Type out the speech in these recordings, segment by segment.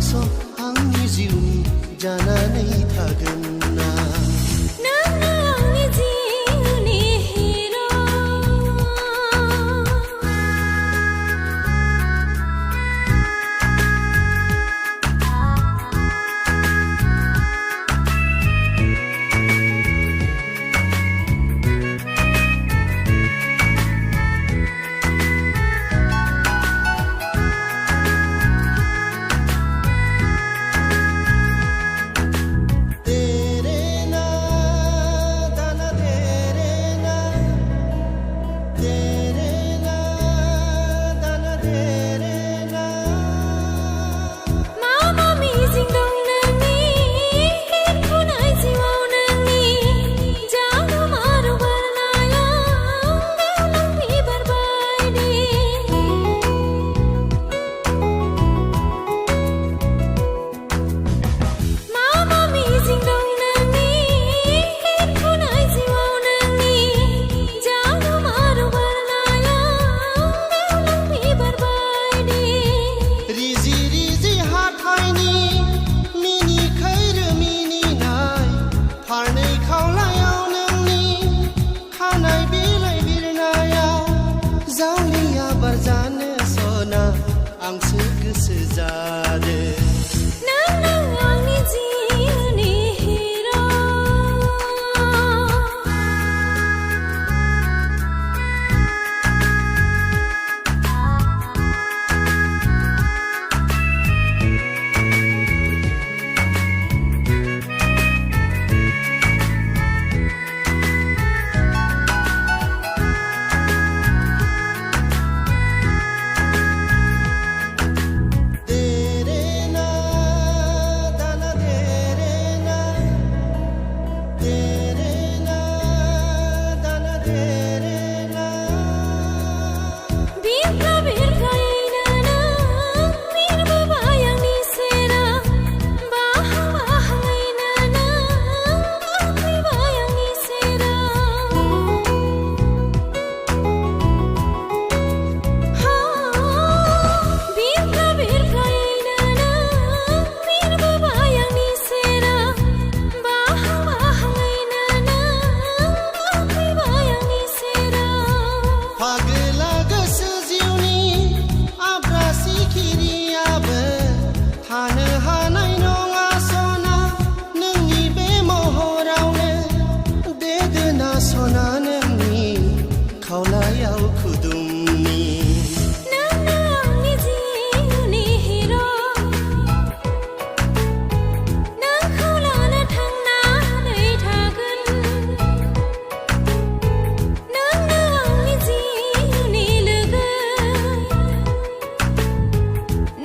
थांस' आंनि जिउनि जानानै थागोन ना नोंनो आंनि जिउनि हिर' आंसो गोसो जादों नोंनो आंनि जिउनि हिर' खावलायाव खुदुमनि नोंनो आंनि जिउनि हिर' नोंखौ लानो थांनानै थागोन नोंनो आंनि जिउनि लोगो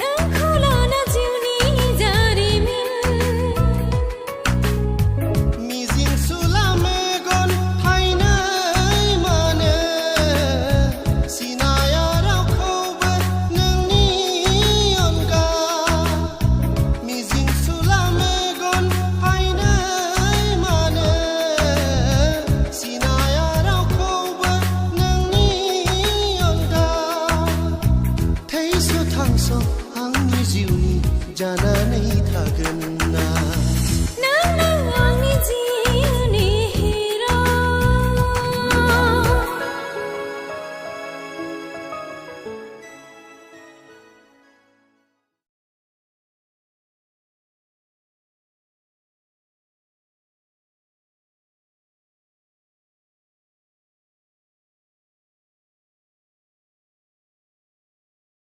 नोंखौ लानो जिउनि जारिमिन मिजिं सुला मेगन थाइनै मानो सिनाया रावखौबो नोंनि अनगा मिजिं सुला मेगन थाइनै मानो सिनाया रावखौबो नोंनि अनगा थैस' थांस' आंनि जिउनि जाना